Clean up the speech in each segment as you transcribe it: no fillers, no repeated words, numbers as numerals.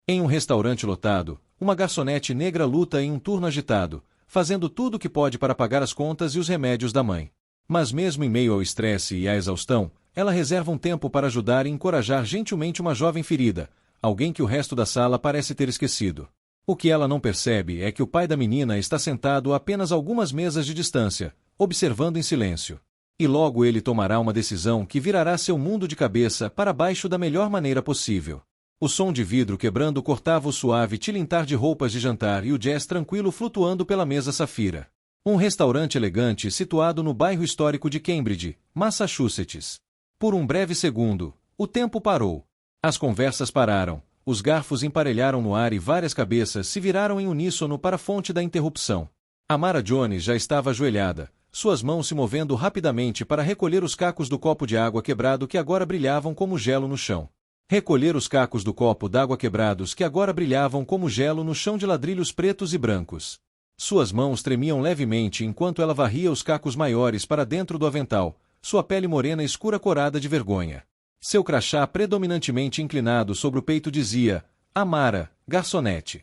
Em um restaurante lotado, uma garçonete negra luta em um turno agitado, fazendo tudo o que pode para pagar as contas e os remédios da mãe. Mas mesmo em meio ao estresse e à exaustão, ela reserva um tempo para ajudar e encorajar gentilmente uma jovem ferida, alguém que o resto da sala parece ter esquecido. O que ela não percebe é que o pai da menina está sentado a apenas algumas mesas de distância, observando em silêncio. E logo ele tomará uma decisão que virará seu mundo de cabeça para baixo da melhor maneira possível. O som de vidro quebrando cortava o suave tilintar de roupas de jantar e o jazz tranquilo flutuando pela mesa safira. Um restaurante elegante situado no bairro histórico de Cambridge, Massachusetts. Por um breve segundo, o tempo parou. As conversas pararam, os garfos emparelharam no ar e várias cabeças se viraram em uníssono para a fonte da interrupção. Amara Jones já estava ajoelhada, suas mãos se movendo rapidamente para recolher os cacos do copo de água quebrado que agora brilhavam como gelo no chão. Recolher os cacos do copo d'água quebrados que agora brilhavam como gelo no chão de ladrilhos pretos e brancos. Suas mãos tremiam levemente enquanto ela varria os cacos maiores para dentro do avental, sua pele morena escura corada de vergonha. Seu crachá predominantemente inclinado sobre o peito dizia, Amara, garçonete.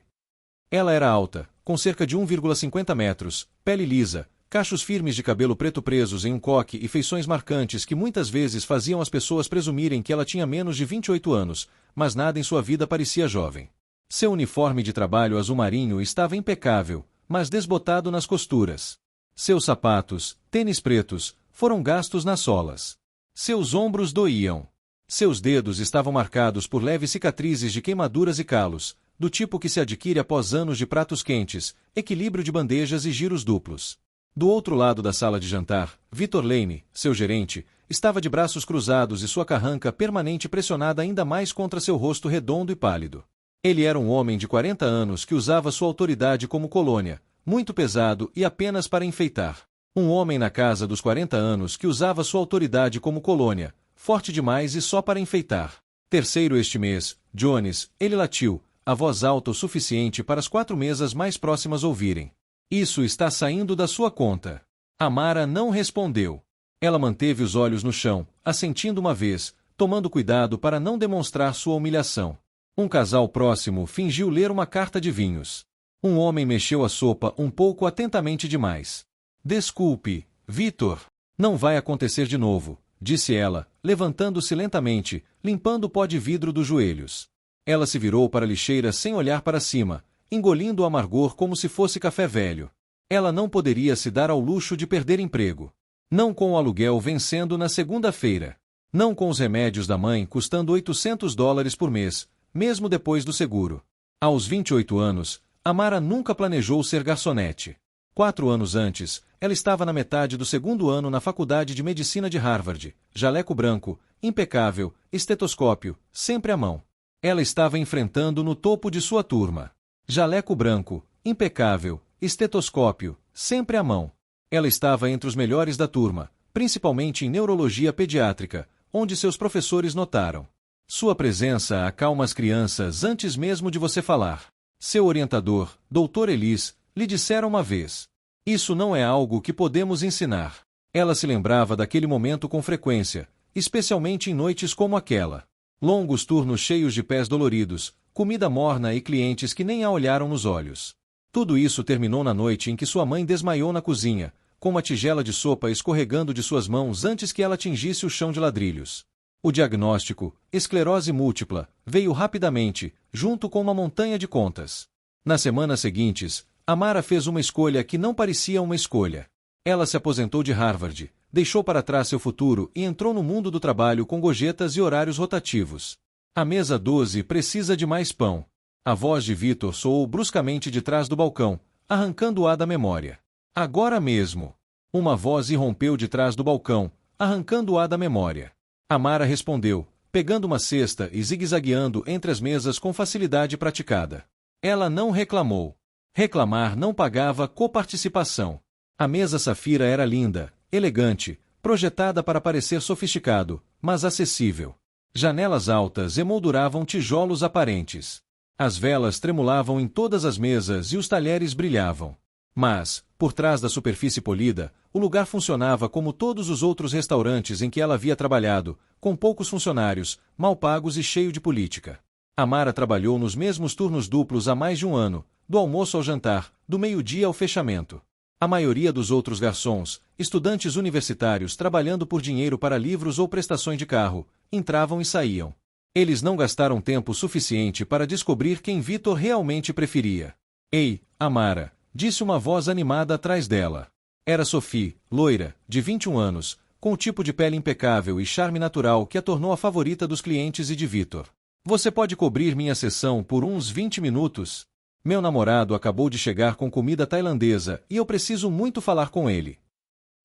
Ela era alta, com cerca de 1,50 metros, pele lisa, cachos firmes de cabelo preto presos em um coque e feições marcantes que muitas vezes faziam as pessoas presumirem que ela tinha menos de 28 anos, mas nada em sua vida parecia jovem. Seu uniforme de trabalho azul marinho estava impecável, mas desbotado nas costuras. Seus sapatos, tênis pretos, foram gastos nas solas. Seus ombros doíam. Seus dedos estavam marcados por leves cicatrizes de queimaduras e calos, do tipo que se adquire após anos de pratos quentes, equilíbrio de bandejas e giros duplos. Do outro lado da sala de jantar, Victor Lane, seu gerente, estava de braços cruzados e sua carranca permanente pressionada ainda mais contra seu rosto redondo e pálido. Ele era um homem de 40 anos que usava sua autoridade como colônia, muito pesado e apenas para enfeitar. Um homem na casa dos 40 anos que usava sua autoridade como colônia, forte demais e só para enfeitar. Terceiro este mês, Jones, ele latiu, a voz alta o suficiente para as 4 mesas mais próximas ouvirem. Isso está saindo da sua conta. Amara não respondeu. Ela manteve os olhos no chão, assentindo uma vez, tomando cuidado para não demonstrar sua humilhação. Um casal próximo fingiu ler uma carta de vinhos. Um homem mexeu a sopa um pouco atentamente demais. Desculpe, Victor. Não vai acontecer de novo, disse ela, levantando-se lentamente, limpando o pó de vidro dos joelhos. Ela se virou para a lixeira sem olhar para cima, engolindo o amargor como se fosse café velho. Ela não poderia se dar ao luxo de perder emprego. Não com o aluguel vencendo na segunda-feira. Não com os remédios da mãe custando $800 por mês, mesmo depois do seguro. Aos 28 anos, Amara nunca planejou ser garçonete. 4 anos antes, ela estava na metade do segundo ano na Faculdade de Medicina de Harvard, jaleco branco, impecável, estetoscópio, sempre à mão. Ela estava enfrentando no topo de sua turma. Jaleco branco, impecável, estetoscópio, sempre à mão. Ela estava entre os melhores da turma, principalmente em neurologia pediátrica, onde seus professores notaram. Sua presença acalma as crianças antes mesmo de você falar. Seu orientador, Dr. Ellis, lhe dissera uma vez. Isso não é algo que podemos ensinar. Ela se lembrava daquele momento com frequência, especialmente em noites como aquela. Longos turnos cheios de pés doloridos, comida morna e clientes que nem a olharam nos olhos. Tudo isso terminou na noite em que sua mãe desmaiou na cozinha, com uma tigela de sopa escorregando de suas mãos antes que ela atingisse o chão de ladrilhos. O diagnóstico, esclerose múltipla, veio rapidamente, junto com uma montanha de contas. Nas semanas seguintes, Amara fez uma escolha que não parecia uma escolha. Ela se aposentou de Harvard, deixou para trás seu futuro e entrou no mundo do trabalho com gorjetas e horários rotativos. A mesa 12 precisa de mais pão. A voz de Victor soou bruscamente de trás do balcão, arrancando-a da memória. Agora mesmo. Uma voz irrompeu de trás do balcão, arrancando-a da memória. Amara respondeu, pegando uma cesta e zigue-zagueando entre as mesas com facilidade praticada. Ela não reclamou. Reclamar não pagava coparticipação. A mesa safira era linda, elegante, projetada para parecer sofisticado, mas acessível. Janelas altas emolduravam tijolos aparentes. As velas tremulavam em todas as mesas e os talheres brilhavam. Mas, por trás da superfície polida, o lugar funcionava como todos os outros restaurantes em que ela havia trabalhado, com poucos funcionários, mal pagos e cheio de política. Amara trabalhou nos mesmos turnos duplos há mais de um ano, do almoço ao jantar, do meio-dia ao fechamento. A maioria dos outros garçons, estudantes universitários trabalhando por dinheiro para livros ou prestações de carro, entravam e saíam. Eles não gastaram tempo suficiente para descobrir quem Vitor realmente preferia. Ei, Amara, disse uma voz animada atrás dela. Era Sophie, loira, de 21 anos, com o tipo de pele impecável e charme natural que a tornou a favorita dos clientes e de Vitor. Você pode cobrir minha sessão por uns 20 minutos? Meu namorado acabou de chegar com comida tailandesa e eu preciso muito falar com ele.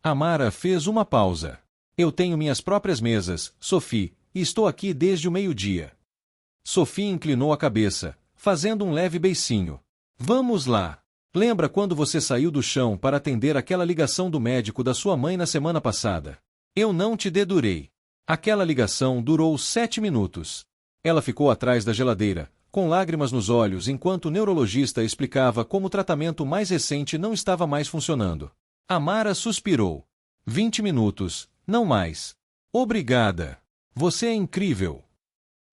Amara fez uma pausa. Eu tenho minhas próprias mesas, Sophie, e estou aqui desde o meio-dia. Sophie inclinou a cabeça, fazendo um leve beicinho. Vamos lá. Lembra quando você saiu do chão para atender aquela ligação do médico da sua mãe na semana passada? Eu não te dedurei. Aquela ligação durou 7 minutos. Ela ficou atrás da geladeira, com lágrimas nos olhos enquanto o neurologista explicava como o tratamento mais recente não estava mais funcionando. Amara suspirou. 20 minutos, não mais. Obrigada. Você é incrível.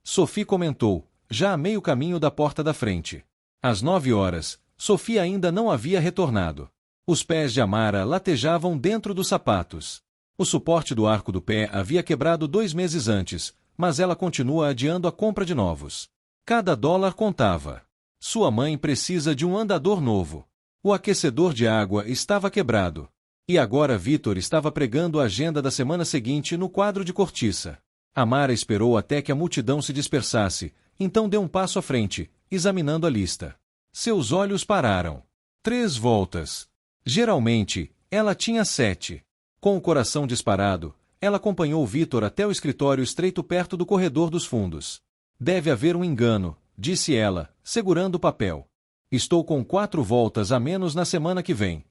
Sophie comentou, já a meio caminho da porta da frente. Às 9 horas, Sophie ainda não havia retornado. Os pés de Amara latejavam dentro dos sapatos. O suporte do arco do pé havia quebrado 2 meses antes, mas ela continua adiando a compra de novos. Cada dólar contava. Sua mãe precisa de um andador novo. O aquecedor de água estava quebrado. E agora Vitor estava pregando a agenda da semana seguinte no quadro de cortiça. Amara esperou até que a multidão se dispersasse, então deu um passo à frente, examinando a lista. Seus olhos pararam. 3 voltas. Geralmente, ela tinha 7. Com o coração disparado, ela acompanhou Vitor até o escritório estreito perto do corredor dos fundos. Deve haver um engano, disse ela, segurando o papel. Estou com 4 voltas a menos na semana que vem.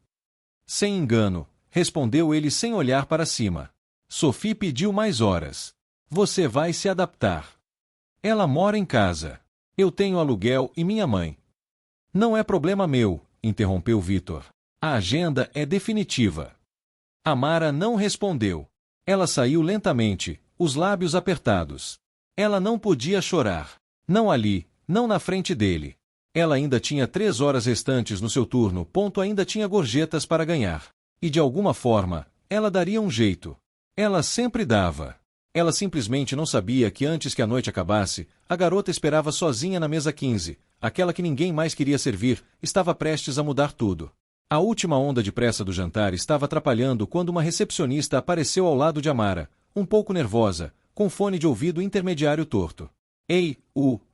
Sem engano, respondeu ele sem olhar para cima. Sophie pediu mais horas. Você vai se adaptar. Ela mora em casa. Eu tenho aluguel e minha mãe. Não é problema meu, interrompeu Vitor. A agenda é definitiva. Amara não respondeu. Ela saiu lentamente, os lábios apertados. Ela não podia chorar. Não ali, não na frente dele. Ela ainda tinha 3 horas restantes no seu turno, ainda tinha gorjetas para ganhar. E de alguma forma, ela daria um jeito. Ela sempre dava. Ela simplesmente não sabia que antes que a noite acabasse, a garota esperava sozinha na mesa 15, aquela que ninguém mais queria servir, estava prestes a mudar tudo. A última onda de pressa do jantar estava atrapalhando quando uma recepcionista apareceu ao lado de Amara, um pouco nervosa, com fone de ouvido intermediário torto. Ei,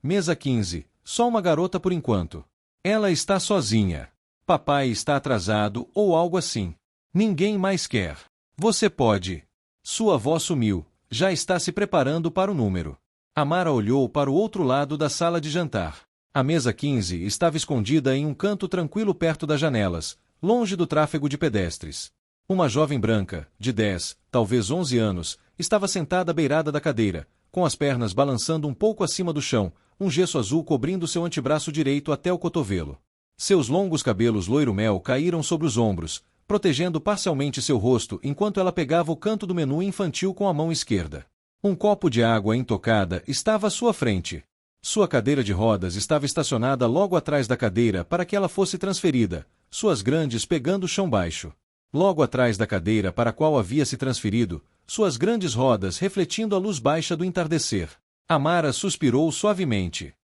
mesa 15, só uma garota por enquanto. Ela está sozinha. Papai está atrasado ou algo assim. Ninguém mais quer. Você pode. Sua voz sumiu, já está se preparando para o número. Amara olhou para o outro lado da sala de jantar. A mesa 15 estava escondida em um canto tranquilo perto das janelas, longe do tráfego de pedestres. Uma jovem branca, de 10, talvez 11 anos, estava sentada à beirada da cadeira, com as pernas balançando um pouco acima do chão, um gesso azul cobrindo seu antebraço direito até o cotovelo. Seus longos cabelos loiro-mel caíram sobre os ombros, protegendo parcialmente seu rosto enquanto ela pegava o canto do menu infantil com a mão esquerda. Um copo de água intocada estava à sua frente. Sua cadeira de rodas estava estacionada logo atrás da cadeira para que ela fosse transferida, suas grandes pegando o chão baixo. Logo atrás da cadeira para a qual havia se transferido, suas grandes rodas refletindo a luz baixa do entardecer. Amara suspirou suavemente.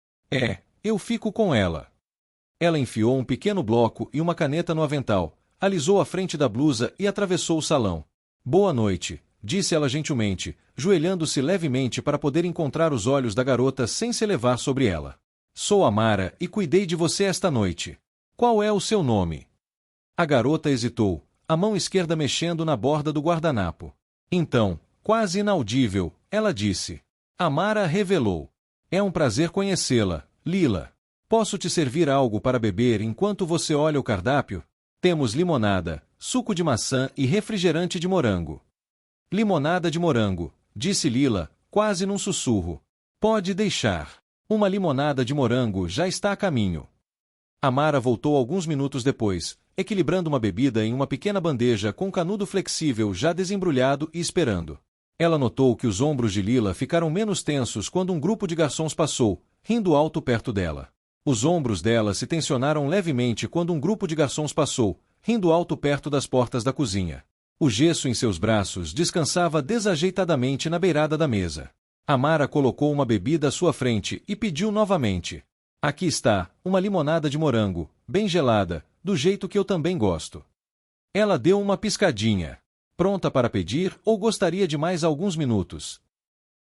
Eu fico com ela. Ela enfiou um pequeno bloco e uma caneta no avental, alisou a frente da blusa e atravessou o salão. Boa noite, disse ela gentilmente, joelhando-se levemente para poder encontrar os olhos da garota sem se elevar sobre ela. Sou Amara e cuidei de você esta noite. Qual é o seu nome? A garota hesitou, a mão esquerda mexendo na borda do guardanapo. Então, quase inaudível, ela disse. Amara revelou. É um prazer conhecê-la, Lila. Posso te servir algo para beber enquanto você olha o cardápio? Temos limonada, suco de maçã e refrigerante de morango. Limonada de morango, disse Lila, quase num sussurro. Pode deixar. Uma limonada de morango já está a caminho. Amara voltou alguns minutos depois, equilibrando uma bebida em uma pequena bandeja com canudo flexível já desembrulhado e esperando. Ela notou que os ombros de Lila ficaram menos tensos quando um grupo de garçons passou, rindo alto perto dela. Os ombros dela se tensionaram levemente quando um grupo de garçons passou, rindo alto perto das portas da cozinha. O gesso em seus braços descansava desajeitadamente na beirada da mesa. Amara colocou uma bebida à sua frente e pediu novamente. Aqui está, uma limonada de morango, bem gelada, do jeito que eu também gosto. Ela deu uma piscadinha. Pronta para pedir ou gostaria de mais alguns minutos?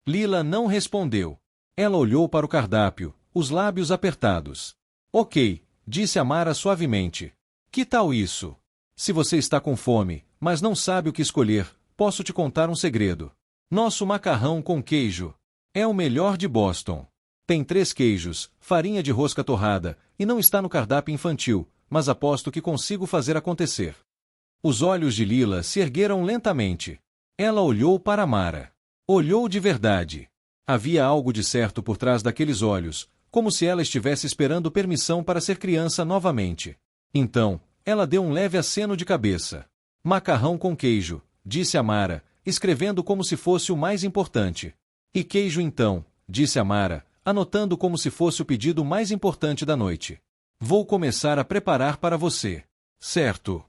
Lila não respondeu. Ela olhou para o cardápio, os lábios apertados. Ok, disse Amara suavemente. Que tal isso? Se você está com fome, mas não sabe o que escolher, posso te contar um segredo. Nosso macarrão com queijo é o melhor de Boston. Tem 3 queijos, farinha de rosca torrada, e não está no cardápio infantil, mas aposto que consigo fazer acontecer. Os olhos de Lila se ergueram lentamente. Ela olhou para Amara. Olhou de verdade. Havia algo de certo por trás daqueles olhos, como se ela estivesse esperando permissão para ser criança novamente. Então, ela deu um leve aceno de cabeça. Macarrão com queijo, disse Amara, escrevendo como se fosse o mais importante. E queijo então, disse Amara, anotando como se fosse o pedido mais importante da noite. Vou começar a preparar para você. Certo.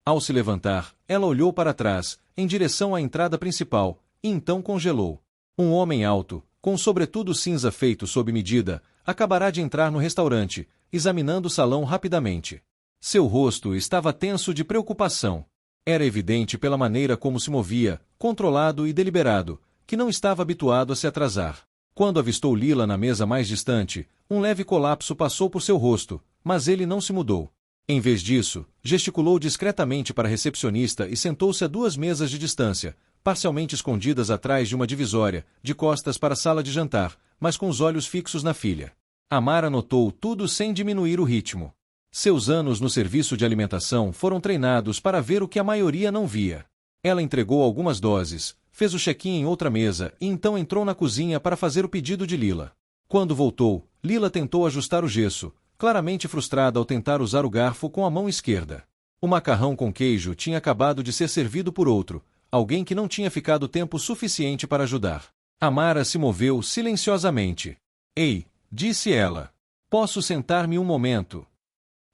Ao se levantar, ela olhou para trás, em direção à entrada principal, e então congelou. Um homem alto, com um sobretudo cinza feito sob medida, acabará de entrar no restaurante, examinando o salão rapidamente. Seu rosto estava tenso de preocupação. Era evidente pela maneira como se movia, controlado e deliberado, que não estava habituado a se atrasar. Quando avistou Lila na mesa mais distante, um leve colapso passou por seu rosto, mas ele não se mudou. Em vez disso, gesticulou discretamente para a recepcionista e sentou-se a 2 mesas de distância, parcialmente escondidas atrás de uma divisória, de costas para a sala de jantar, mas com os olhos fixos na filha. Amara notou tudo sem diminuir o ritmo. Seus anos no serviço de alimentação foram treinados para ver o que a maioria não via. Ela entregou algumas doses, fez o check-in em outra mesa e então entrou na cozinha para fazer o pedido de Lila. Quando voltou, Lila tentou ajustar o gesso, claramente frustrada ao tentar usar o garfo com a mão esquerda. O macarrão com queijo tinha acabado de ser servido por outro, alguém que não tinha ficado tempo suficiente para ajudar. Amara se moveu silenciosamente. Ei, disse ela. Posso sentar-me um momento?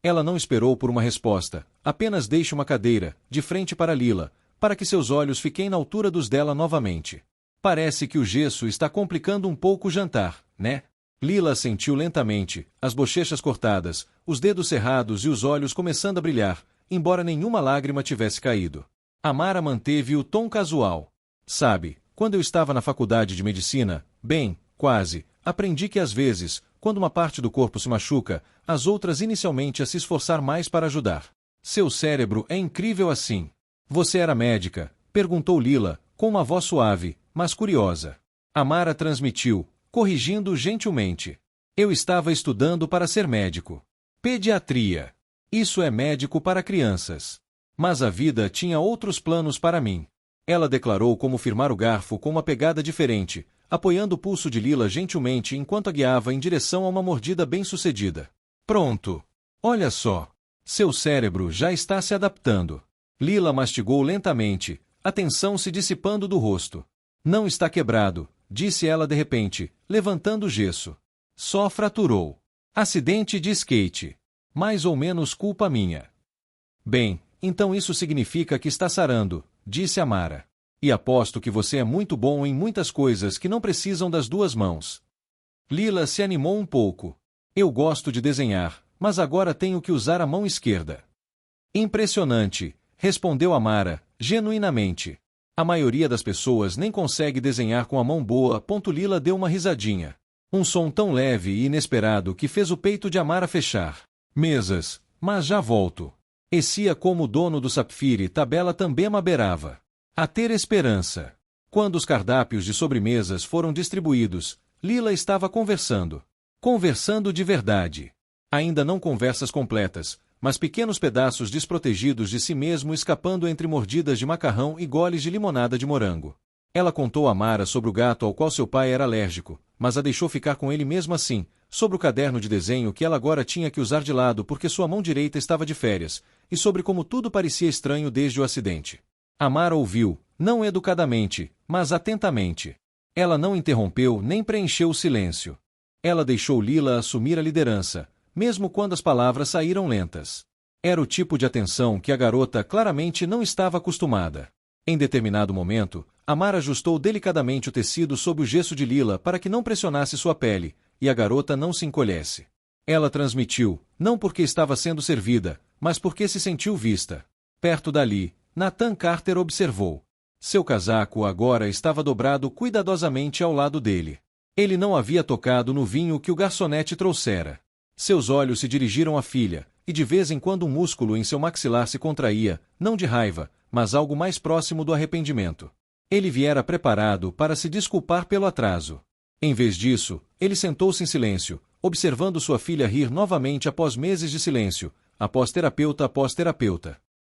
Ela não esperou por uma resposta, apenas deixe uma cadeira, de frente para Lila, para que seus olhos fiquem na altura dos dela novamente. Parece que o gesso está complicando um pouco o jantar, né? Lila assentiu lentamente, as bochechas cortadas, os dedos cerrados e os olhos começando a brilhar, embora nenhuma lágrima tivesse caído. Amara manteve o tom casual. Sabe, quando eu estava na faculdade de medicina, bem, quase, aprendi que às vezes, quando uma parte do corpo se machuca, as outras inicialmente a se esforçar mais para ajudar. Seu cérebro é incrível assim. Você era médica? Perguntou Lila, com uma voz suave, mas curiosa. Amara transmitiu, corrigindo gentilmente. Eu estava estudando para ser médico. Pediatria. Isso é médico para crianças. Mas a vida tinha outros planos para mim. Ela declarou como firmar o garfo com uma pegada diferente, apoiando o pulso de Lila gentilmente enquanto a guiava em direção a uma mordida bem-sucedida. Pronto. Olha só. Seu cérebro já está se adaptando. Lila mastigou lentamente, a tensão se dissipando do rosto. Não está quebrado, disse ela de repente, levantando o gesso. Só fraturou. Acidente de skate. Mais ou menos culpa minha. Bem, então isso significa que está sarando, disse Amara. E aposto que você é muito bom em muitas coisas que não precisam das 2 mãos. Lila se animou um pouco. Eu gosto de desenhar, mas agora tenho que usar a mão esquerda. Impressionante, respondeu Amara, genuinamente. A maioria das pessoas nem consegue desenhar com a mão boa. Lila deu uma risadinha. Um som tão leve e inesperado que fez o peito de Amara fechar. Mesas, mas já volto. Essia como o dono do Sapphire tabela também maberava. A ter esperança. Quando os cardápios de sobremesas foram distribuídos, Lila estava conversando. Conversando de verdade. Ainda não conversas completas, mas pequenos pedaços desprotegidos de si mesmo escapando entre mordidas de macarrão e goles de limonada de morango. Ela contou a Amara sobre o gato ao qual seu pai era alérgico, mas a deixou ficar com ele mesmo assim, sobre o caderno de desenho que ela agora tinha que usar de lado porque sua mão direita estava de férias, e sobre como tudo parecia estranho desde o acidente. Amara ouviu, não educadamente, mas atentamente. Ela não interrompeu nem preencheu o silêncio. Ela deixou Lila assumir a liderança, mesmo quando as palavras saíram lentas. Era o tipo de atenção que a garota claramente não estava acostumada. Em determinado momento, Amara ajustou delicadamente o tecido sob o gesso de Lila para que não pressionasse sua pele, e a garota não se encolhesse. Ela transmitiu, não porque estava sendo servida, mas porque se sentiu vista. Perto dali, Nathan Carter observou. Seu casaco agora estava dobrado cuidadosamente ao lado dele. Ele não havia tocado no vinho que o garçonete trouxera. Seus olhos se dirigiram à filha, e de vez em quando um músculo em seu maxilar se contraía, não de raiva, mas algo mais próximo do arrependimento. Ele viera preparado para se desculpar pelo atraso. Em vez disso, ele sentou-se em silêncio, observando sua filha rir novamente após meses de silêncio, após terapeuta,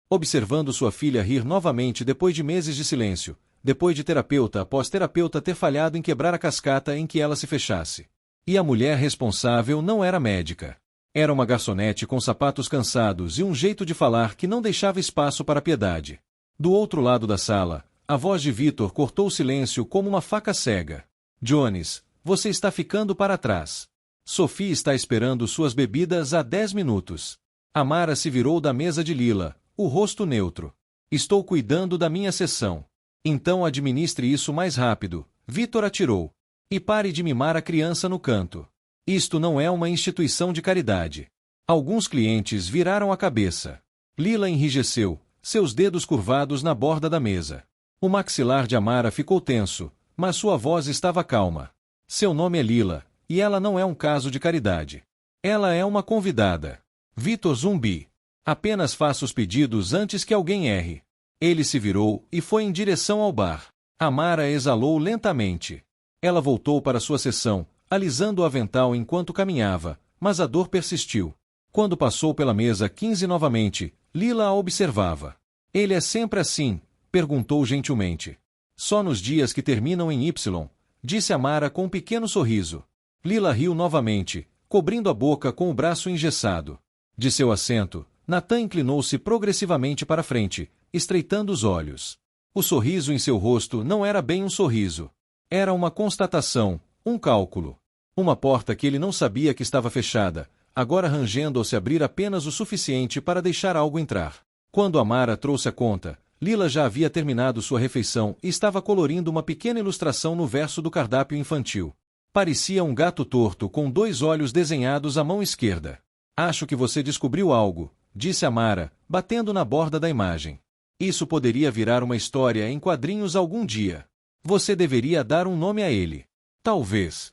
observando sua filha rir novamente depois de meses de silêncio, depois de terapeuta após terapeuta ter falhado em quebrar a cascata em que ela se fechasse. E a mulher responsável não era médica. Era uma garçonete com sapatos cansados e um jeito de falar que não deixava espaço para piedade. Do outro lado da sala, a voz de Victor cortou o silêncio como uma faca cega. Jones, você está ficando para trás. Sophie está esperando suas bebidas há 10 minutos. Amara se virou da mesa de Lila, o rosto neutro. Estou cuidando da minha sessão. Então administre isso mais rápido, Victor atirou. E pare de mimar a criança no canto. Isto não é uma instituição de caridade. Alguns clientes viraram a cabeça. Lila enrijeceu, seus dedos curvados na borda da mesa. O maxilar de Amara ficou tenso, mas sua voz estava calma. Seu nome é Lila, e ela não é um caso de caridade. Ela é uma convidada. Victor zumbi. Apenas faça os pedidos antes que alguém erre. Ele se virou e foi em direção ao bar. Amara exalou lentamente. Ela voltou para sua sessão, alisando o avental enquanto caminhava, mas a dor persistiu. Quando passou pela mesa 15 novamente, Lila a observava. Ele é sempre assim? Perguntou gentilmente. Só nos dias que terminam em Y, disse Amara com um pequeno sorriso. Lila riu novamente, cobrindo a boca com o braço engessado. De seu assento, Nathan inclinou-se progressivamente para frente, estreitando os olhos. O sorriso em seu rosto não era bem um sorriso. Era uma constatação, um cálculo. Uma porta que ele não sabia que estava fechada, agora rangendo ao se abrir apenas o suficiente para deixar algo entrar. Quando Amara trouxe a conta, Lila já havia terminado sua refeição e estava colorindo uma pequena ilustração no verso do cardápio infantil. Parecia um gato torto com 2 olhos desenhados à mão esquerda. Acho que você descobriu algo, disse Amara, batendo na borda da imagem. Isso poderia virar uma história em quadrinhos algum dia. Você deveria dar um nome a ele. Talvez.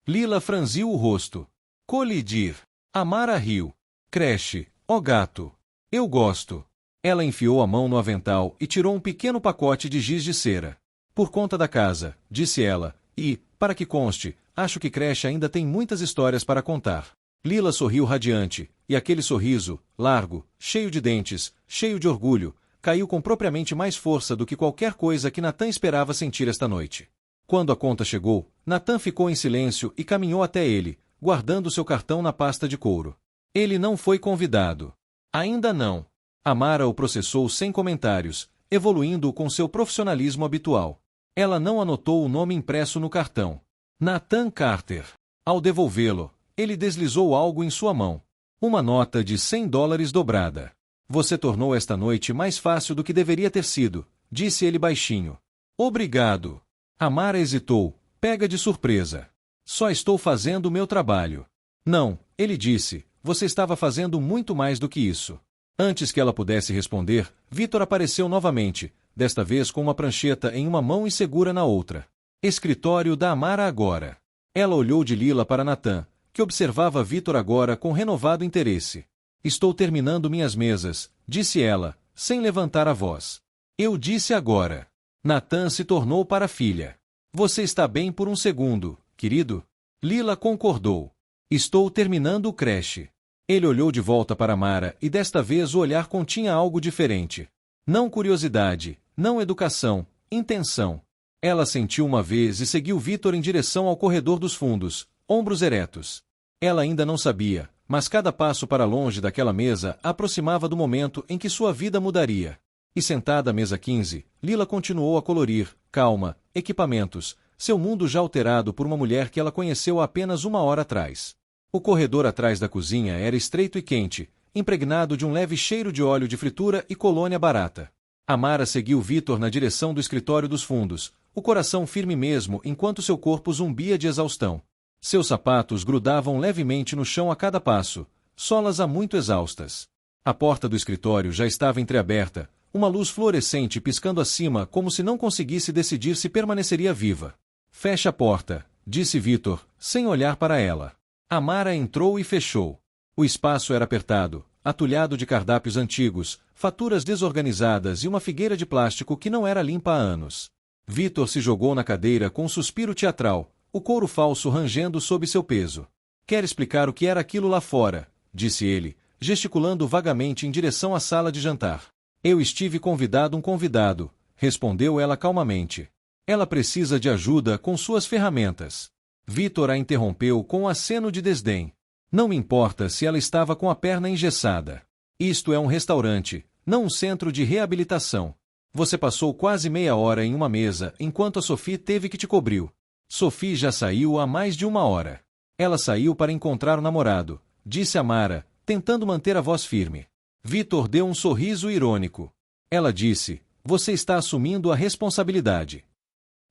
Lila franziu o rosto. Colidir. Amara riu. Creche. Ó gato. Eu gosto. Ela enfiou a mão no avental e tirou um pequeno pacote de giz de cera. Por conta da casa, disse ela, e, para que conste, acho que creche ainda tem muitas histórias para contar. Lila sorriu radiante, e aquele sorriso, largo, cheio de dentes, cheio de orgulho, caiu com propriamente mais força do que qualquer coisa que Nathan esperava sentir esta noite. Quando a conta chegou, Nathan ficou em silêncio e caminhou até ele, guardando seu cartão na pasta de couro. Ele não foi convidado. Ainda não. Amara o processou sem comentários, evoluindo com seu profissionalismo habitual. Ela não anotou o nome impresso no cartão. Nathan Carter. Ao devolvê-lo, ele deslizou algo em sua mão. Uma nota de $100 dobrada. Você tornou esta noite mais fácil do que deveria ter sido, disse ele baixinho. Obrigado. Amara hesitou, pega de surpresa. Só estou fazendo o meu trabalho. Não, ele disse, você estava fazendo muito mais do que isso. Antes que ela pudesse responder, Victor apareceu novamente, desta vez com uma prancheta em uma mão e segura na outra. Escritório da Amara agora. Ela olhou de Lila para Nathan, que observava Victor agora com renovado interesse. Estou terminando minhas mesas, disse ela, sem levantar a voz. Eu disse agora. Nathan se tornou para a filha. Você está bem por um segundo, querido? Lila concordou. Estou terminando o creche. Ele olhou de volta para Amara e desta vez o olhar continha algo diferente. Não curiosidade, não educação, intenção. Ela sentiu uma vez e seguiu Victor em direção ao corredor dos fundos, ombros eretos. Ela ainda não sabia, mas cada passo para longe daquela mesa aproximava do momento em que sua vida mudaria. E sentada à mesa 15, Lila continuou a colorir, calma, equipamentos, seu mundo já alterado por uma mulher que ela conheceu há apenas uma hora atrás. O corredor atrás da cozinha era estreito e quente, impregnado de um leve cheiro de óleo de fritura e colônia barata. Amara seguiu Vitor na direção do escritório dos fundos, o coração firme mesmo enquanto seu corpo zumbia de exaustão. Seus sapatos grudavam levemente no chão a cada passo, solas há muito exaustas. A porta do escritório já estava entreaberta, uma luz fluorescente piscando acima como se não conseguisse decidir se permaneceria viva. Feche a porta, disse Vitor, sem olhar para ela. Amara entrou e fechou. O espaço era apertado, atulhado de cardápios antigos, faturas desorganizadas e uma figueira de plástico que não era limpa há anos. Vitor se jogou na cadeira com um suspiro teatral, o couro falso rangendo sob seu peso. Quer explicar o que era aquilo lá fora? Disse ele, gesticulando vagamente em direção à sala de jantar. Eu estive convidado um convidado, respondeu ela calmamente. Ela precisa de ajuda com suas ferramentas. Vitor a interrompeu com um aceno de desdém. Não me importa se ela estava com a perna engessada. Isto é um restaurante, não um centro de reabilitação. Você passou quase meia hora em uma mesa enquanto a Sophie teve que te cobriu. Sophie já saiu há mais de uma hora. Ela saiu para encontrar o namorado, disse Amara, tentando manter a voz firme. Vitor deu um sorriso irônico. Ela disse, você está assumindo a responsabilidade.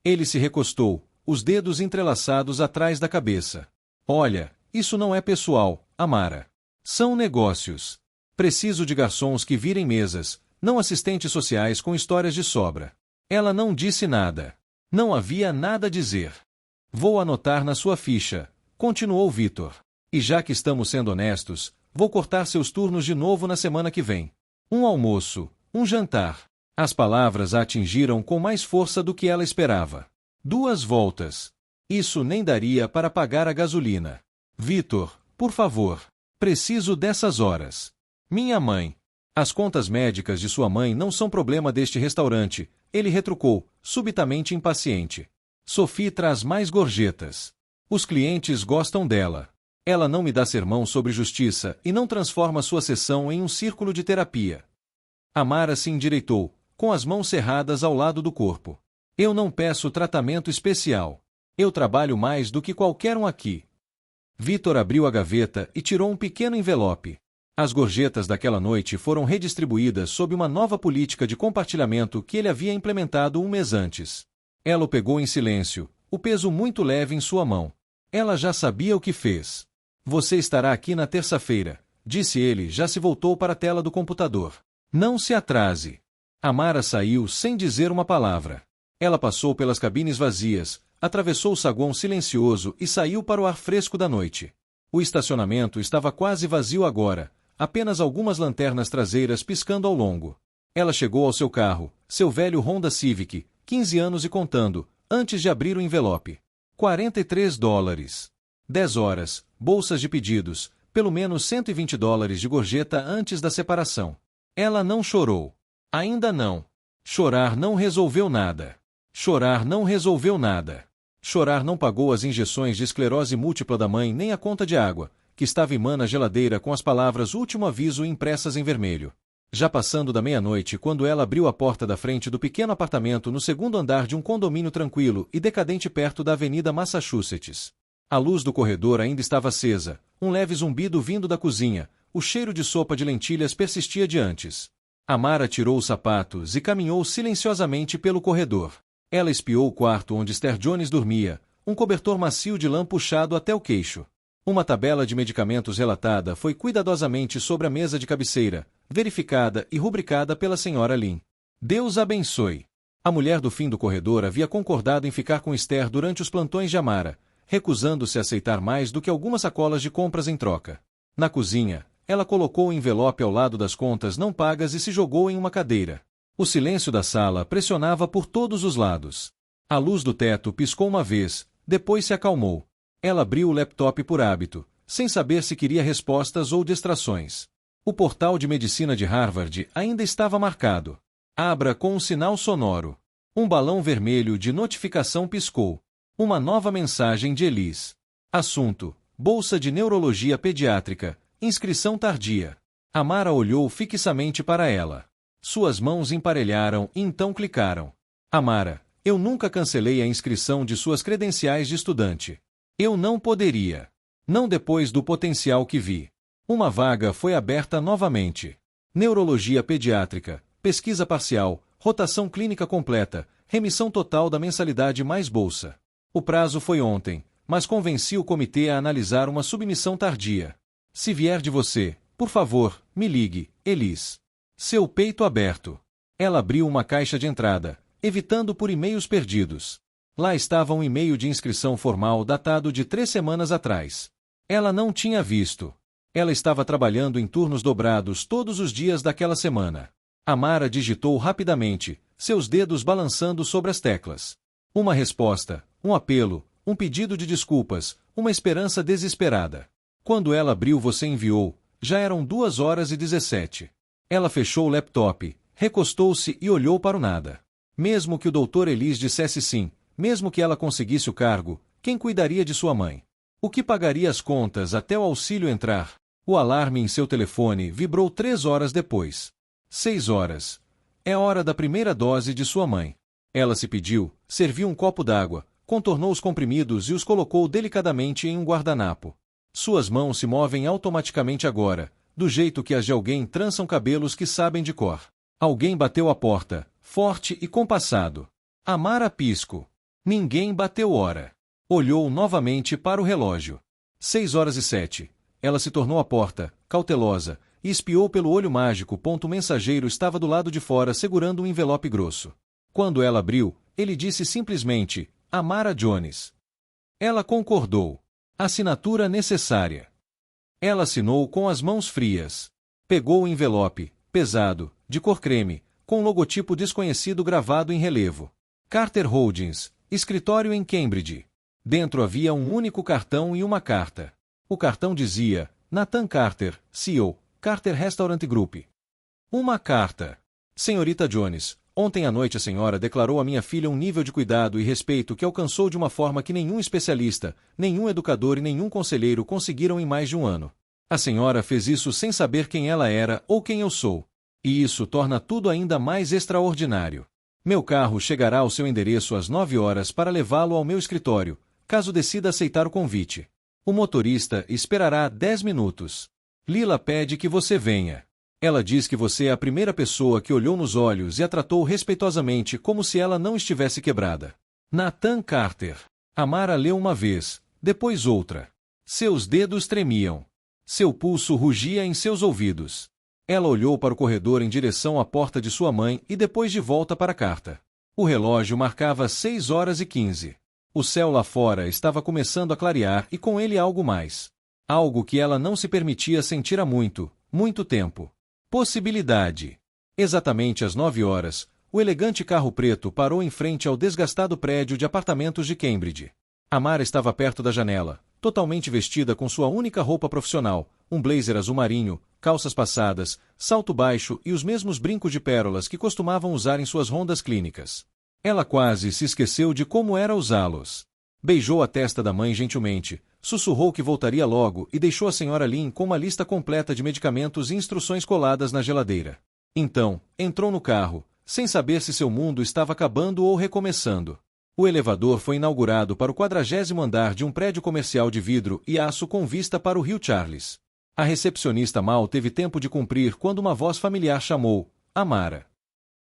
Ele se recostou, os dedos entrelaçados atrás da cabeça. Olha, isso não é pessoal, Amara. São negócios. Preciso de garçons que virem mesas, não assistentes sociais com histórias de sobra. Ela não disse nada. Não havia nada a dizer. Vou anotar na sua ficha, continuou Vitor. E já que estamos sendo honestos, vou cortar seus turnos de novo na semana que vem. Um almoço, um jantar. As palavras a atingiram com mais força do que ela esperava. 2 voltas. Isso nem daria para pagar a gasolina. Vitor, por favor. Preciso dessas horas. Minha mãe. As contas médicas de sua mãe não são problema deste restaurante, ele retrucou, subitamente impaciente. Sophie traz mais gorjetas. Os clientes gostam dela. Ela não me dá sermão sobre justiça e não transforma sua sessão em um círculo de terapia. Amara se endireitou, com as mãos cerradas ao lado do corpo. Eu não peço tratamento especial. Eu trabalho mais do que qualquer um aqui. Vitor abriu a gaveta e tirou um pequeno envelope. As gorjetas daquela noite foram redistribuídas sob uma nova política de compartilhamento que ele havia implementado um mês antes. Ela o pegou em silêncio, o peso muito leve em sua mão. Ela já sabia o que fez. Você estará aqui na terça-feira, disse ele, já se voltou para a tela do computador. Não se atrase. Amara saiu sem dizer uma palavra. Ela passou pelas cabines vazias, atravessou o saguão silencioso e saiu para o ar fresco da noite. O estacionamento estava quase vazio agora, apenas algumas lanternas traseiras piscando ao longo. Ela chegou ao seu carro, seu velho Honda Civic, 15 anos e contando, antes de abrir o envelope. $43. 10 horas, bolsas de pedidos, pelo menos $120 de gorjeta antes da separação. Ela não chorou. Ainda não. Chorar não resolveu nada. Chorar não resolveu nada. Chorar não pagou as injeções de esclerose múltipla da mãe nem a conta de água, que estava imã na geladeira com as palavras último aviso impressas em vermelho. Já passando da meia-noite quando ela abriu a porta da frente do pequeno apartamento no segundo andar de um condomínio tranquilo e decadente perto da Avenida Massachusetts. A luz do corredor ainda estava acesa, um leve zumbido vindo da cozinha, o cheiro de sopa de lentilhas persistia de antes. Amara tirou os sapatos e caminhou silenciosamente pelo corredor. Ela espiou o quarto onde Esther Jones dormia, um cobertor macio de lã puxado até o queixo. Uma tabela de medicamentos relatada foi cuidadosamente sobre a mesa de cabeceira, verificada e rubricada pela senhora Lynn. Deus abençoe. A mulher do fim do corredor havia concordado em ficar com Esther durante os plantões de Amara, recusando-se a aceitar mais do que algumas sacolas de compras em troca. Na cozinha, ela colocou o envelope ao lado das contas não pagas e se jogou em uma cadeira. O silêncio da sala pressionava por todos os lados. A luz do teto piscou uma vez, depois se acalmou. Ela abriu o laptop por hábito, sem saber se queria respostas ou distrações. O portal de medicina de Harvard ainda estava marcado. Abra com um sinal sonoro. Um balão vermelho de notificação piscou. Uma nova mensagem de Elise. Assunto: Bolsa de Neurologia Pediátrica, inscrição tardia. Amara olhou fixamente para ela. Suas mãos emparelharam e então clicaram. Amara, Eu nunca cancelei a inscrição de suas credenciais de estudante. Eu não poderia. Não depois do potencial que vi. Uma vaga foi aberta novamente. Neurologia pediátrica, pesquisa parcial, rotação clínica completa, remissão total da mensalidade mais bolsa. O prazo foi ontem, mas convenci o comitê a analisar uma submissão tardia. Se vier de você, por favor, me ligue, Elis. Seu peito aberto. Ela abriu uma caixa de entrada, evitando por e-mails perdidos. Lá estava um e-mail de inscrição formal datado de 3 semanas atrás. Ela não tinha visto. Ela estava trabalhando em turnos dobrados todos os dias daquela semana. Amara digitou rapidamente, seus dedos balançando sobre as teclas. Uma resposta, um apelo, um pedido de desculpas, uma esperança desesperada. Quando ela abriu você enviou, já eram 2h17. Ela fechou o laptop, recostou-se e olhou para o nada. Mesmo que o Dr. Elis dissesse sim, mesmo que ela conseguisse o cargo, quem cuidaria de sua mãe? O que pagaria as contas até o auxílio entrar? O alarme em seu telefone vibrou 3 horas depois. 6 horas. É hora da primeira dose de sua mãe. Ela se pediu, serviu um copo d'água, contornou os comprimidos e os colocou delicadamente em um guardanapo. Suas mãos se movem automaticamente agora, do jeito que as de alguém trançam cabelos que sabem de cor. Alguém bateu a porta, forte e compassado. Amara pisco. Ninguém bateu hora. Olhou novamente para o relógio. 6h07. Ela se tornou à porta, cautelosa, e espiou pelo olho mágico. O mensageiro estava do lado de fora segurando um envelope grosso. Quando ela abriu, ele disse simplesmente, Amara Jones. Ela concordou. Assinatura necessária. Ela assinou com as mãos frias. Pegou o envelope, pesado, de cor creme, com um logotipo desconhecido gravado em relevo. Carter Holdings, escritório em Cambridge. Dentro havia um único cartão e uma carta. O cartão dizia, Nathan Carter, CEO, Carter Restaurant Group. Uma carta. Senhorita Jones, ontem à noite a senhora declarou à minha filha um nível de cuidado e respeito que alcançou de uma forma que nenhum especialista, nenhum educador e nenhum conselheiro conseguiram em mais de um ano. A senhora fez isso sem saber quem ela era ou quem eu sou. E isso torna tudo ainda mais extraordinário. Meu carro chegará ao seu endereço às 9 horas para levá-lo ao meu escritório, caso decida aceitar o convite. O motorista esperará 10 minutos. Lila pede que você venha. Ela diz que você é a primeira pessoa que olhou nos olhos e a tratou respeitosamente como se ela não estivesse quebrada. Nathan Carter. Amara leu uma vez, depois outra. Seus dedos tremiam. Seu pulso rugia em seus ouvidos. Ela olhou para o corredor em direção à porta de sua mãe e depois de volta para a carta. O relógio marcava 6h15. O céu lá fora estava começando a clarear e com ele algo mais. Algo que ela não se permitia sentir há muito, muito tempo. Possibilidade. Exatamente às 9 horas, o elegante carro preto parou em frente ao desgastado prédio de apartamentos de Cambridge. Amara estava perto da janela, totalmente vestida com sua única roupa profissional, um blazer azul marinho, calças passadas, salto baixo e os mesmos brincos de pérolas que costumavam usar em suas rondas clínicas. Ela quase se esqueceu de como era usá-los. Beijou a testa da mãe gentilmente, sussurrou que voltaria logo e deixou a senhora Lin com uma lista completa de medicamentos e instruções coladas na geladeira. Então, entrou no carro, sem saber se seu mundo estava acabando ou recomeçando. O elevador foi inaugurado para o 40º andar de um prédio comercial de vidro e aço com vista para o Rio Charles. A recepcionista mal teve tempo de cumprir quando uma voz familiar chamou, Amara.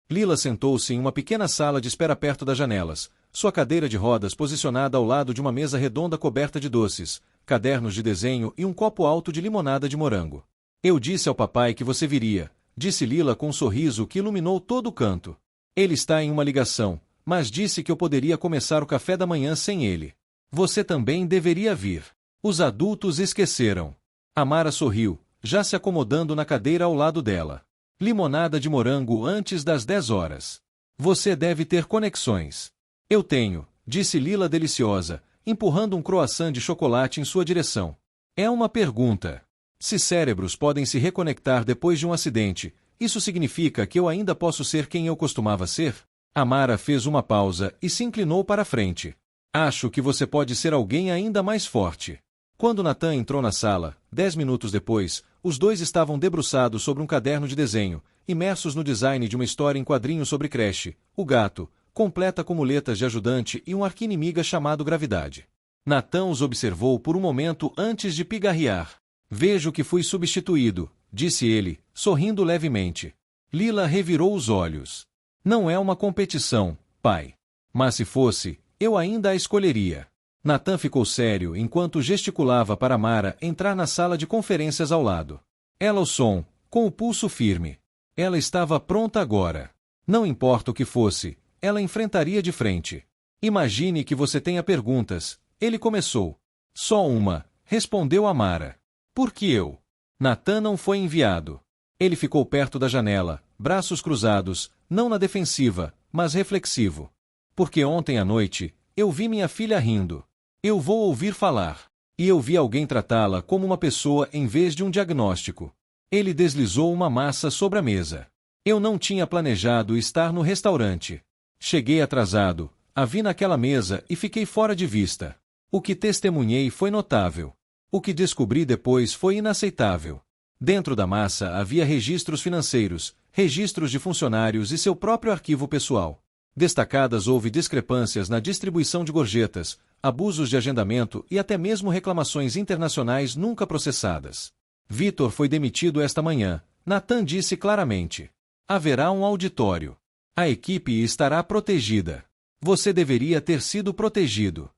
Lila sentou-se em uma pequena sala de espera perto das janelas, sua cadeira de rodas posicionada ao lado de uma mesa redonda coberta de doces, cadernos de desenho e um copo alto de limonada de morango. Eu disse ao papai que você viria, disse Lila com um sorriso que iluminou todo o canto. Ele está em uma ligação, mas disse que eu poderia começar o café da manhã sem ele. Você também deveria vir. Os adultos esqueceram. Amara sorriu, já se acomodando na cadeira ao lado dela. Limonada de morango antes das 10 horas. Você deve ter conexões. Eu tenho, disse Lila deliciosa, empurrando um croissant de chocolate em sua direção. É uma pergunta. Se cérebros podem se reconectar depois de um acidente, isso significa que eu ainda posso ser quem eu costumava ser? Amara fez uma pausa e se inclinou para a frente. Acho que você pode ser alguém ainda mais forte. Quando Nathan entrou na sala, 10 minutos depois, os dois estavam debruçados sobre um caderno de desenho, imersos no design de uma história em quadrinhos sobre Crash, o gato, completa com muletas de ajudante e um arqui-inimiga chamado gravidade. Natan os observou por um momento antes de pigarrear. Vejo que fui substituído, disse ele, sorrindo levemente. Lila revirou os olhos. Não é uma competição, pai. Mas se fosse, eu ainda a escolheria. Natan ficou sério enquanto gesticulava para Mara entrar na sala de conferências ao lado. Ela o som, com o pulso firme. Ela estava pronta agora. Não importa o que fosse, ela enfrentaria de frente. Imagine que você tenha perguntas. Ele começou. Só uma, respondeu Mara. Por que eu? Natan não foi enviado. Ele ficou perto da janela, braços cruzados, não na defensiva, mas reflexivo. Porque ontem à noite, eu vi minha filha rindo. Eu vou ouvir falar. E eu vi alguém tratá-la como uma pessoa em vez de um diagnóstico. Ele deslizou uma massa sobre a mesa. Eu não tinha planejado estar no restaurante. Cheguei atrasado, a vi naquela mesa e fiquei fora de vista. O que testemunhei foi notável. O que descobri depois foi inaceitável. Dentro da massa havia registros financeiros, registros de funcionários e seu próprio arquivo pessoal. Destacadas houve discrepâncias na distribuição de gorjetas, abusos de agendamento e até mesmo reclamações internacionais nunca processadas. Vitor foi demitido esta manhã, Natan disse claramente. Haverá um auditório. A equipe estará protegida. Você deveria ter sido protegido.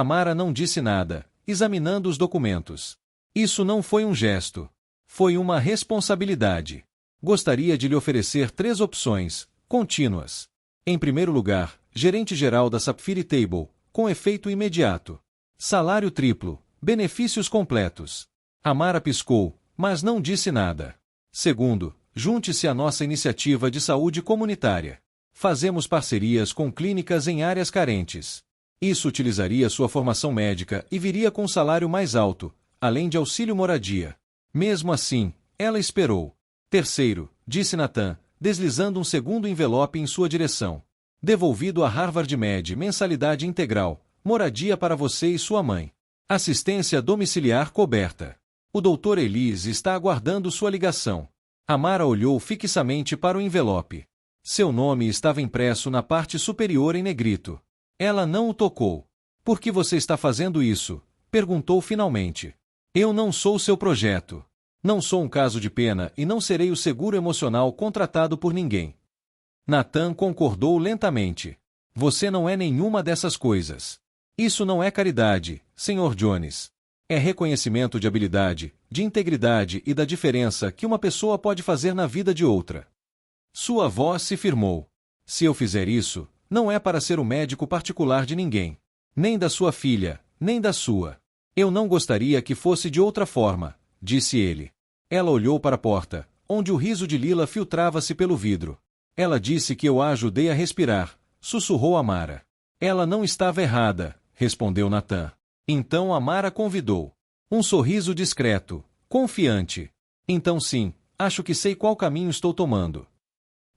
Mara não disse nada, examinando os documentos. Isso não foi um gesto. Foi uma responsabilidade. Gostaria de lhe oferecer 3 opções, contínuas. Em primeiro lugar, gerente-geral da Sapphire Table, com efeito imediato. Salário triplo, benefícios completos. Mara piscou, mas não disse nada. Segundo, junte-se à nossa iniciativa de saúde comunitária. Fazemos parcerias com clínicas em áreas carentes. Isso utilizaria sua formação médica e viria com um salário mais alto, além de auxílio moradia. Mesmo assim, ela esperou. Terceiro, disse Natan, deslizando um segundo envelope em sua direção. Devolvido a Harvard Med, mensalidade integral, moradia para você e sua mãe. Assistência domiciliar coberta. O Dr. Elise está aguardando sua ligação. Mara olhou fixamente para o envelope. Seu nome estava impresso na parte superior em negrito. Ela não o tocou. Por que você está fazendo isso? Perguntou finalmente. Eu não sou seu projeto. Não sou um caso de pena e não serei o seguro emocional contratado por ninguém. Natan concordou lentamente. Você não é nenhuma dessas coisas. Isso não é caridade, Sr. Jones. É reconhecimento de habilidade, de integridade e da diferença que uma pessoa pode fazer na vida de outra. Sua voz se firmou. Se eu fizer isso, não é para ser o médico particular de ninguém. Nem da sua filha, nem da sua. Eu não gostaria que fosse de outra forma, disse ele. Ela olhou para a porta, onde o riso de Lila filtrava-se pelo vidro. Ela disse que eu a ajudei a respirar, sussurrou Mara. Ela não estava errada, respondeu Natan. Então Mara convidou. Um sorriso discreto, confiante. Então sim, acho que sei qual caminho estou tomando.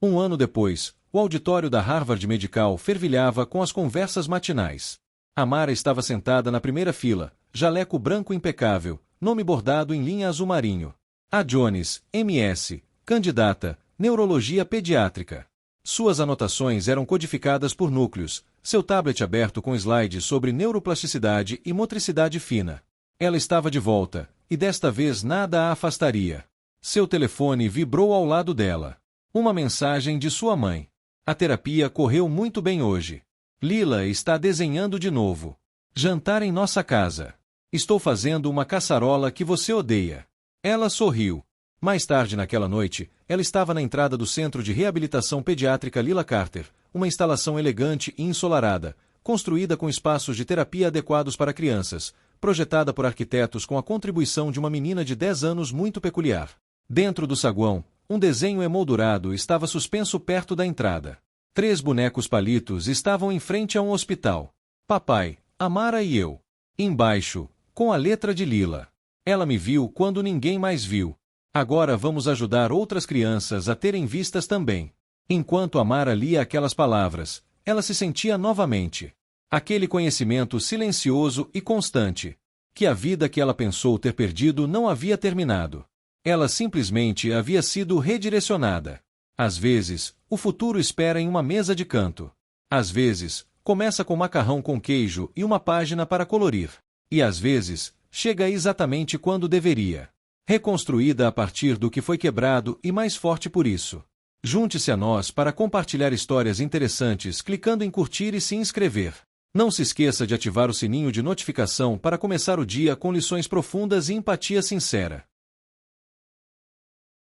Um ano depois, o auditório da Harvard Medical fervilhava com as conversas matinais. Mara estava sentada na primeira fila, jaleco branco impecável, nome bordado em linha azul marinho. A Jones, MS, candidata, neurologia pediátrica. Suas anotações eram codificadas por núcleos, seu tablet aberto com slides sobre neuroplasticidade e motricidade fina. Ela estava de volta, e desta vez nada a afastaria. Seu telefone vibrou ao lado dela. Uma mensagem de sua mãe. A terapia correu muito bem hoje. Lila está desenhando de novo. Jantar em nossa casa. Estou fazendo uma caçarola que você odeia. Ela sorriu. Mais tarde naquela noite, ela estava na entrada do Centro de Reabilitação Pediátrica Lila Carter, uma instalação elegante e ensolarada, construída com espaços de terapia adequados para crianças, projetada por arquitetos com a contribuição de uma menina de 10 anos muito peculiar. Dentro do saguão, um desenho emoldurado estava suspenso perto da entrada. 3 bonecos palitos estavam em frente a um hospital. Papai, Mara e eu. Embaixo, com a letra de Lila. Ela me viu quando ninguém mais viu. Agora vamos ajudar outras crianças a terem vistas também. Enquanto Mara lia aquelas palavras, ela se sentia novamente. Aquele conhecimento silencioso e constante. Que a vida que ela pensou ter perdido não havia terminado. Ela simplesmente havia sido redirecionada. Às vezes, o futuro espera em uma mesa de canto. Às vezes, começa com macarrão com queijo e uma página para colorir. E às vezes, chega exatamente quando deveria. Reconstruída a partir do que foi quebrado e mais forte por isso. Junte-se a nós para compartilhar histórias interessantes clicando em curtir e se inscrever. Não se esqueça de ativar o sininho de notificação para começar o dia com lições profundas e empatia sincera.